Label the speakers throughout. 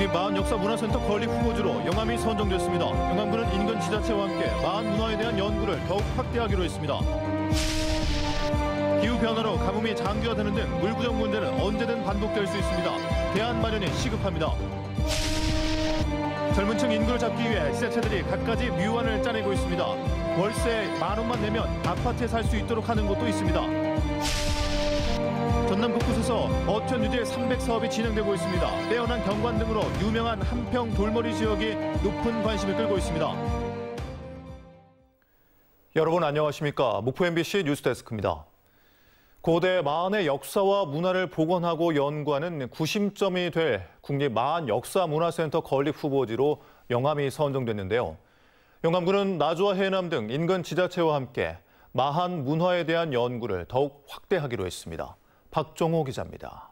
Speaker 1: 국립마흔역사문화센터 건립 후보지로 영암이 선정됐습니다. 영암군은 인근 지자체와 함께 마흔 문화에 대한 연구를 더욱 확대하기로 했습니다. 기후변화로 가뭄이 장기화되는 등 물 부족 문제는 언제든 반복될 수 있습니다. 대안 마련이 시급합니다. 젊은 층 인구를 잡기 위해 지자체들이 갖가지 묘안을 짜내고 있습니다. 월세 10,000원만 내면 아파트에 살 수 있도록 하는 곳도 있습니다. 전남 곳곳에서 어촌 유질 300 사업이 진행되고 있습니다. 빼어난 경관 등으로 유명한 한평 돌머리 지역이 높은 관심을 끌고 있습니다. 여러분 안녕하십니까? 목포 MBC 뉴스데스크입니다. 고대 마흔의 역사와 문화를 복원하고 연구하는 구심점이 될 국립마흔역사문화센터 건립 후보지로 영암이 선정됐는데요. 영암군은 나주와 해남 등 인근 지자체와 함께 마흔 문화에 대한 연구를 더욱 확대하기로 했습니다. 박종호 기자입니다.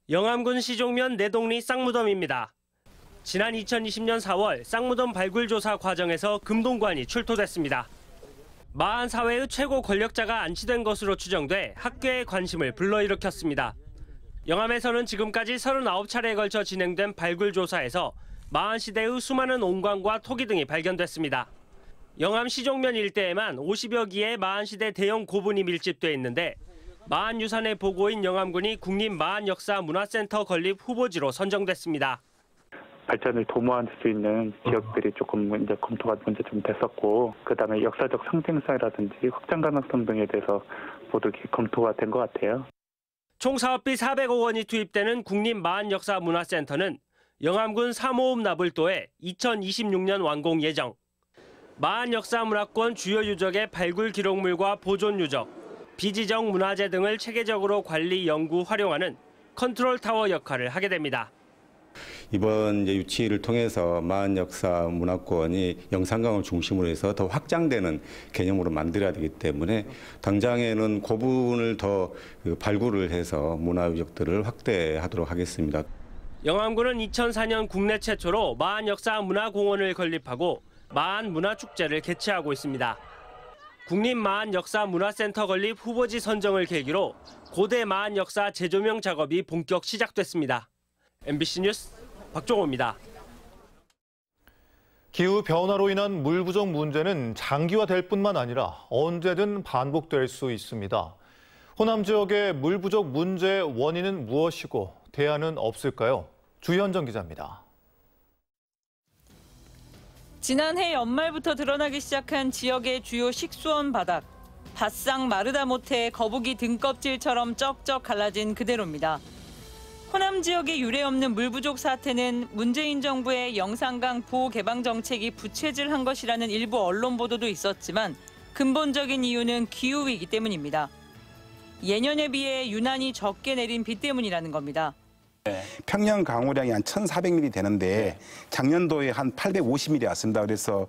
Speaker 2: 영암군 시종면 내동리 쌍무덤입니다. 지난 2020년 4월 쌍무덤 발굴 조사 과정에서 금동관이 출토됐습니다. 마흔 사회의 최고 권력자가 안치된 것으로 추정돼 학계의 관심을 불러일으켰습니다. 영암에서는 지금까지 39차례에 걸쳐 진행된 발굴 조사에서 마흔 시대의 수많은 옹관과 토기 등이 발견됐습니다. 영암 시종면 일대에만 50여 기의 마흔 시대 대형 고분이 밀집돼 있는데 마흔 유산의 보고인 영암군이 국립마흔역사문화센터 건립 후보지로 선정됐습니다.
Speaker 3: 발전을 도모할 수 있는 지역들이 조금 이제 검토가 먼저 좀 됐었고, 그다음에 역사적 상징성이라든지 확장 가능성 등에 대해서 모두 검토가 된 것 같아요.
Speaker 2: 총 사업비 400억 원이 투입되는 국립마흔역사문화센터는 영암군 사모읍 나불도에 2026년 완공 예정. 마흔역사문화권 주요 유적의 발굴 기록물과 보존 유적, 비지정 문화재 등을 체계적으로 관리, 연구, 활용하는 컨트롤 타워 역할을 하게 됩니다.
Speaker 4: 이번 유치를 통해서 마흔역사문화권이 영산강을 중심으로 해서 더 확장되는 개념으로 만들어야 되기 때문에 당장에는 그 부분을 더 발굴을 해서 문화유적들을 확대하도록 하겠습니다.
Speaker 2: 영암군은 2004년 국내 최초로 마흔역사문화공원을 건립하고 마흔문화축제를 개최하고 있습니다. 국립마흔역사문화센터 건립 후보지 선정을 계기로 고대 마흔역사 재조명 작업이 본격 시작됐습니다. MBC 뉴스 박종호입니다.
Speaker 1: 기후변화로 인한 물 부족 문제는 장기화될 뿐만 아니라 언제든 반복될 수 있습니다. 호남 지역의 물 부족 문제의 원인은 무엇이고 대안은 없을까요? 주현정 기자입니다.
Speaker 5: 지난해 연말부터 드러나기 시작한 지역의 주요 식수원 바닥. 바싹 마르다 못해 거북이 등껍질처럼 쩍쩍 갈라진 그대로입니다. 호남 지역의 유례없는 물 부족 사태는 문재인 정부의 영산강 보호 개방 정책이 부채질한 것이라는 일부 언론 보도도 있었지만 근본적인 이유는 기후위기 때문입니다. 예년에 비해 유난히 적게 내린 비 때문이라는 겁니다.
Speaker 6: 평년 강우량이 한 1,400mm 되는데 작년도에 한 850mm 왔습니다. 그래서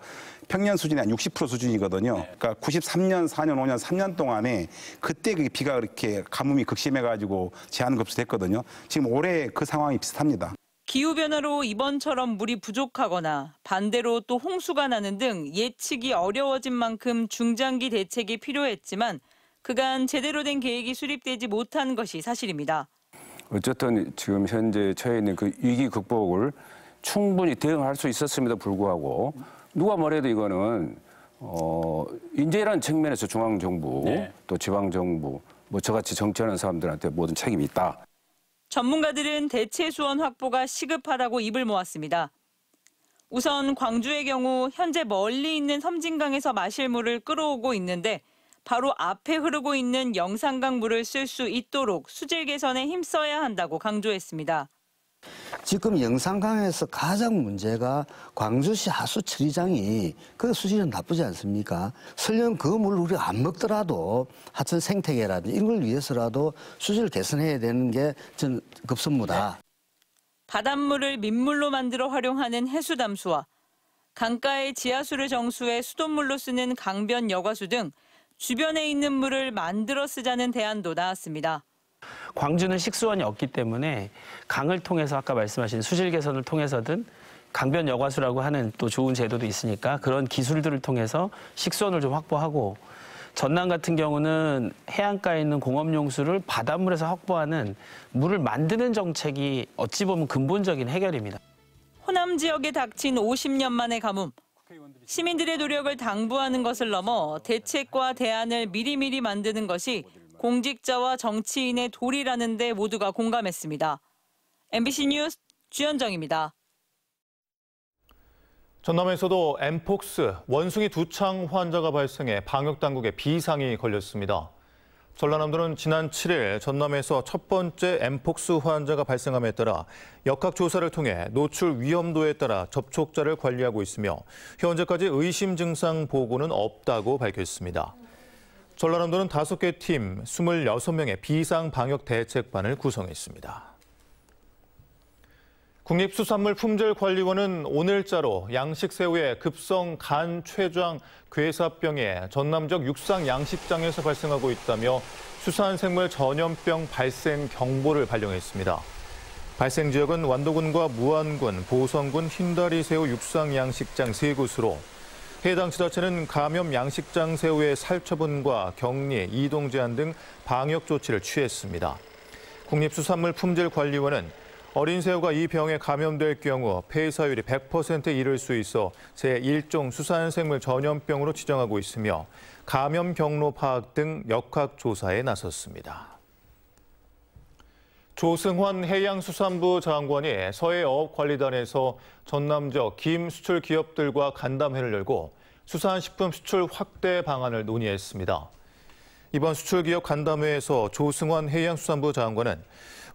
Speaker 6: 평년 수준이 한 60% 수준이거든요. 그러니까 93년, 4년, 5년, 3년 동안에 그때 비가 그렇게 가뭄이 극심해가지고 제한급수됐거든요. 지금 올해 그 상황이 비슷합니다.
Speaker 5: 기후변화로 이번처럼 물이 부족하거나 반대로 또 홍수가 나는 등 예측이 어려워진 만큼 중장기 대책이 필요했지만 그간 제대로 된 계획이 수립되지 못한 것이 사실입니다.
Speaker 7: 어쨌든 지금 현재 처해 있는 그 위기 극복을 충분히 대응할 수 있었음에도 불구하고 누가 뭐래도 이거는 인재라는 측면에서 중앙정부 또 지방정부 저같이 정치하는 사람들한테 모든 책임이 있다.
Speaker 5: 전문가들은 대체 수원 확보가 시급하다고 입을 모았습니다. 우선 광주의 경우 현재 멀리 있는 섬진강에서 마실 물을 끌어오고 있는데 바로 앞에 흐르고 있는 영산강 물을 쓸 수 있도록 수질 개선에 힘써야 한다고 강조했습니다.
Speaker 8: 지금 영산강에서 가장 문제가 광주시 하수 처리장이 그 수질은 나쁘지 않습니까? 설령 그 물을 우리가 안 먹더라도 하천 생태계라든지 이런 걸 위해서라도 수질 개선해야 되는 게 저는 급선무다.
Speaker 5: 바닷물을 민물로 만들어 활용하는 해수담수와 강가의 지하수를 정수해 수돗물로 쓰는 강변 여과수 등 주변에 있는 물을 만들어 쓰자는 대안도 나왔습니다.
Speaker 9: 광주는 식수원이 없기 때문에 강을 통해서 아까 말씀하신 수질 개선을 통해서든 강변 여과수라고 하는 또 좋은 제도도 있으니까 그런 기술들을 통해서 식수원을 좀 확보하고 전남 같은 경우는 해안가에 있는 공업용수를 바닷물에서 확보하는 물을 만드는 정책이 어찌 보면 근본적인 해결입니다.
Speaker 5: 호남 지역에 닥친 50년 만의 가뭄. 시민들의 노력을 당부하는 것을 넘어 대책과 대안을 미리미리 만드는 것이 공직자와 정치인의 도리라는 데 모두가 공감했습니다. MBC 뉴스 주현정입니다.
Speaker 1: 전남에서도 엠폭스 원숭이 두창 환자가 발생해 방역당국에 비상이 걸렸습니다. 전라남도는 지난 7일 전남에서 첫 번째 엠폭스 환자가 발생함에 따라 역학조사를 통해 노출 위험도에 따라 접촉자를 관리하고 있으며 현재까지 의심 증상 보고는 없다고 밝혔습니다. 전라남도는 5개 팀 26명의 비상방역대책반을 구성했습니다. 국립수산물품질관리원은 오늘자로 양식새우의 급성 간 췌장 괴사병에 전남적 육상 양식장에서 발생하고 있다며 수산생물 전염병 발생 경보를 발령했습니다. 발생 지역은 완도군과 무안군, 보성군 흰다리새우 육상 양식장 3곳으로 해당 지자체는 감염 양식장 새우의 살처분과 격리, 이동 제한 등 방역 조치를 취했습니다. 국립수산물품질관리원은 어린 새우가 이 병에 감염될 경우 폐사율이 100%에 이를 수 있어 제1종 수산생물 전염병으로 지정하고 있으며 감염 경로 파악 등 역학조사에 나섰습니다. 조승환 해양수산부 장관이 서해어업관리단에서 전남적 김 수출 기업들과 간담회를 열고 수산식품 수출 확대 방안을 논의했습니다. 이번 수출기업 간담회에서 조승환 해양수산부 장관은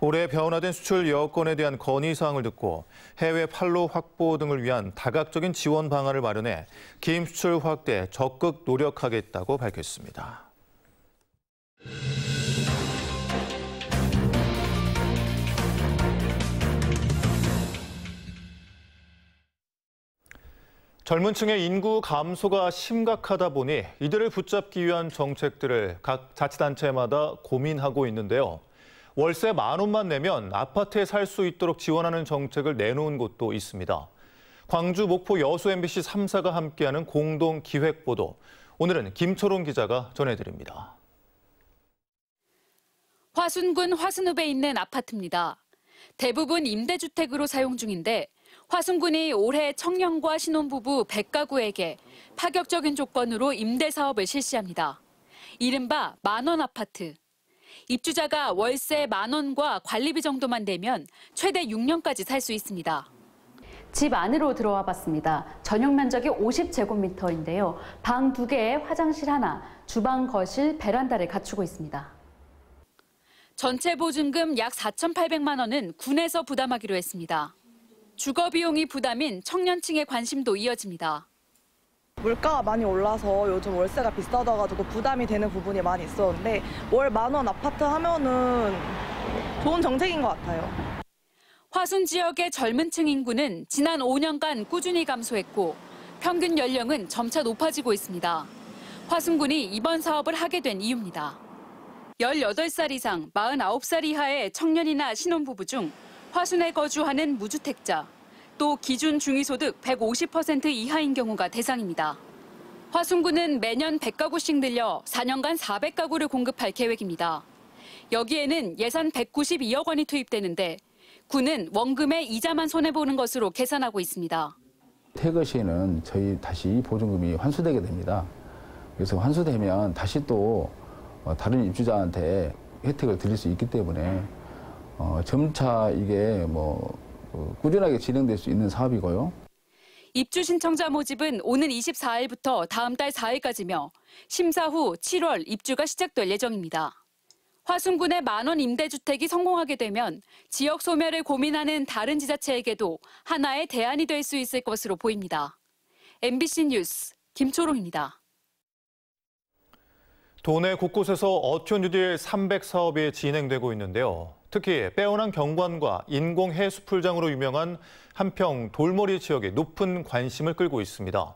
Speaker 1: 올해 변화된 수출 여건에 대한 건의사항을 듣고 해외 판로 확보 등을 위한 다각적인 지원 방안을 마련해 김 수출 확대에 적극 노력하겠다고 밝혔습니다. 젊은 층의 인구 감소가 심각하다 보니 이들을 붙잡기 위한 정책들을 각 자치단체마다 고민하고 있는데요. 월세 10,000원만 내면 아파트에 살 수 있도록 지원하는 정책을 내놓은 곳도 있습니다. 광주, 목포, 여수 MBC 3사가 함께하는 공동 기획 보도. 오늘은 김초롱 기자가 전해드립니다.
Speaker 10: 화순군 화순읍에 있는 아파트입니다. 대부분 임대주택으로 사용 중인데 화순군이 올해 청년과 신혼부부 100가구에게 파격적인 조건으로 임대 사업을 실시합니다. 이른바 만원 아파트. 입주자가 월세 10,000원과 관리비 정도만 내면 최대 6년까지 살 수 있습니다.
Speaker 11: 집 안으로 들어와 봤습니다. 전용 면적이 50제곱미터인데요. 방 2개에 화장실 하나, 주방, 거실, 베란다를 갖추고 있습니다.
Speaker 10: 전체 보증금 약 4,800만 원은 군에서 부담하기로 했습니다. 주거 비용이 부담인 청년층의 관심도 이어집니다.
Speaker 12: 물가가 많이 올라서 요즘 월세가 비싸져가지고 부담이 되는 부분이 많이 있었는데 월 10,000원 아파트 하면은 좋은 정책인 것 같아요.
Speaker 10: 화순 지역의 젊은 층 인구는 지난 5년간 꾸준히 감소했고 평균 연령은 점차 높아지고 있습니다. 화순군이 이번 사업을 하게 된 이유입니다. 18살 이상 49살 이하의 청년이나 신혼부부 중 화순에 거주하는 무주택자, 또 기준 중위소득 150% 이하인 경우가 대상입니다. 화순군은 매년 100가구씩 늘려 4년간 400가구를 공급할 계획입니다. 여기에는 예산 192억 원이 투입되는데 군은 원금의 이자만 손해보는 것으로 계산하고 있습니다.
Speaker 13: 퇴거 시에는 저희 다시 보증금이 환수되게 됩니다. 그래서 환수되면 다시 또 다른 입주자한테 혜택을 드릴 수 있기 때문에 점차 이게 꾸준하게 진행될 수 있는 사업이고요.
Speaker 10: 입주 신청자 모집은 오는 24일부터 다음 달 4일까지며 심사 후 7월 입주가 시작될 예정입니다. 화순군의 만원 임대주택이 성공하게 되면 지역 소멸을 고민하는 다른 지자체에게도 하나의 대안이 될 수 있을 것으로 보입니다. MBC 뉴스 김초롱입니다.
Speaker 1: 도내 곳곳에서 어촌 뉴딜 300 사업이 진행되고 있는데요. 특히 빼어난 경관과 인공 해수풀장으로 유명한 한평 돌머리 지역에 높은 관심을 끌고 있습니다.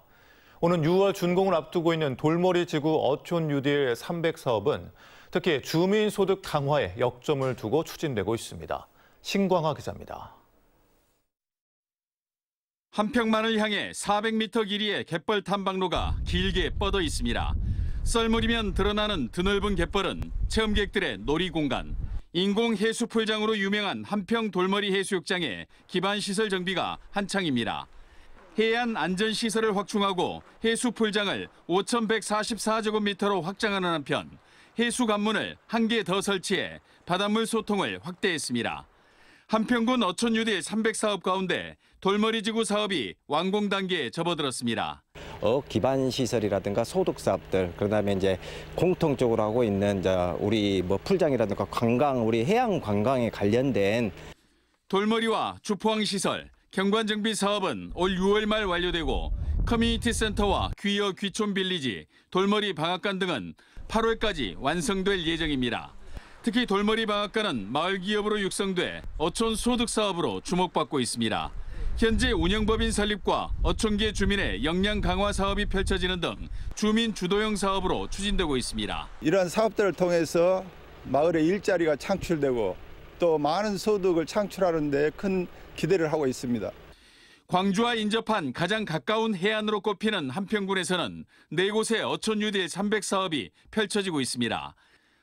Speaker 1: 오는 6월 준공을 앞두고 있는 돌머리 지구 어촌 뉴딜 300 사업은 특히 주민 소득 강화에 역점을 두고 추진되고 있습니다. 신광하 기자입니다.
Speaker 14: 한평만을 향해 400m 길이의 갯벌 탐방로가 길게 뻗어 있습니다. 썰물이면 드러나는 드넓은 갯벌은 체험객들의 놀이 공간, 인공 해수풀장으로 유명한 한평 돌머리 해수욕장의 기반시설 정비가 한창입니다. 해안 안전시설을 확충하고 해수풀장을 5,144제곱미터로 확장하는 한편 해수 관문을 1개 더 설치해 바닷물 소통을 확대했습니다. 한평군 어촌뉴딜 300사업 가운데 돌머리지구 사업이 완공 단계에 접어들었습니다.
Speaker 15: 기반 시설이라든가 소득 사업들, 그다음에 이제 공통적으로 하고 있는 우리 풀장이라든가 관광, 우리 해양 관광에 관련된
Speaker 14: 돌머리와 주포항 시설, 경관 정비 사업은 올 6월 말 완료되고 커뮤니티 센터와 귀여 귀촌 빌리지, 돌머리 방앗간 등은 8월까지 완성될 예정입니다. 특히 돌머리 방앗간은 마을 기업으로 육성돼 어촌 소득 사업으로 주목받고 있습니다. 현재 운영법인 설립과 어촌계 주민의 역량 강화 사업이 펼쳐지는 등 주민 주도형 사업으로 추진되고 있습니다.
Speaker 16: 이러한 사업들을 통해서 마을의 일자리가 창출되고 또 많은 소득을 창출하는 데 큰 기대를 하고 있습니다.
Speaker 14: 광주와 인접한 가장 가까운 해안으로 꼽히는 한평군에서는 4곳의 어촌뉴딜 300사업이 펼쳐지고 있습니다.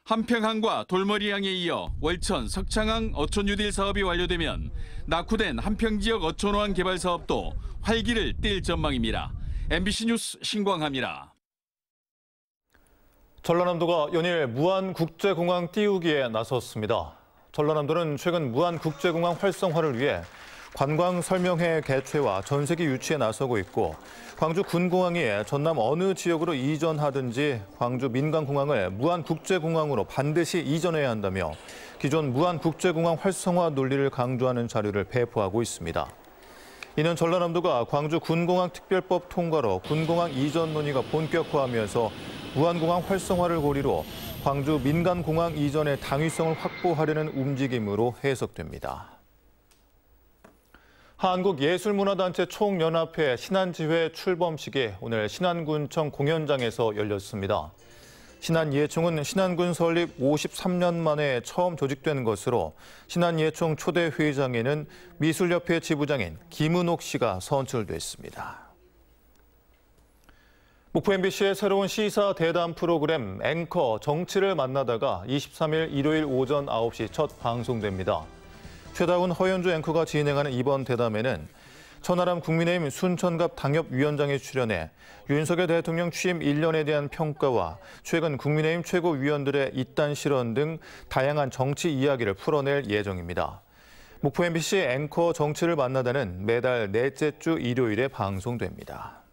Speaker 14: 한평항과 돌머리항에 이어 월천, 석창항 어촌뉴딜 사업이 완료되면 낙후된 한평지역 어촌호항 개발 사업도 활기를 띨 전망입니다. MBC 뉴스 신광하입니다.
Speaker 1: 전라남도가 연일 무안국제공항 띄우기에 나섰습니다. 전라남도는 최근 무안국제공항 활성화를 위해 관광 설명회 개최와 전세기 유치에 나서고 있고 광주 군공항이 전남 어느 지역으로 이전하든지 광주 민간공항을 무안국제공항으로 반드시 이전해야 한다며 기존 무안국제공항 활성화 논리를 강조하는 자료를 배포하고 있습니다. 이는 전라남도가 광주 군공항 특별법 통과로 군공항 이전 논의가 본격화하면서 무안공항 활성화를 고리로 광주 민간공항 이전의 당위성을 확보하려는 움직임으로 해석됩니다. 한국예술문화단체 총연합회 신안지회 출범식이 오늘 신안군청 공연장에서 열렸습니다. 신안예총은 신안군 설립 53년 만에 처음 조직된 것으로 신안예총 초대 회장에는 미술협회 지부장인 김은옥 씨가 선출됐습니다. 목포 MBC의 새로운 시사 대담 프로그램 앵커 정치를 만나다가 23일 일요일 오전 9시 첫 방송됩니다. 최다운 허연주 앵커가 진행하는 이번 대담에는 천하람 국민의힘 순천갑 당협위원장이 출연해 윤석열 대통령 취임 1년에 대한 평가와 최근 국민의힘 최고위원들의 이단 실언 등 다양한 정치 이야기를 풀어낼 예정입니다. 목포 MBC 앵커 정치를 만나다는 매달 넷째 주 일요일에 방송됩니다.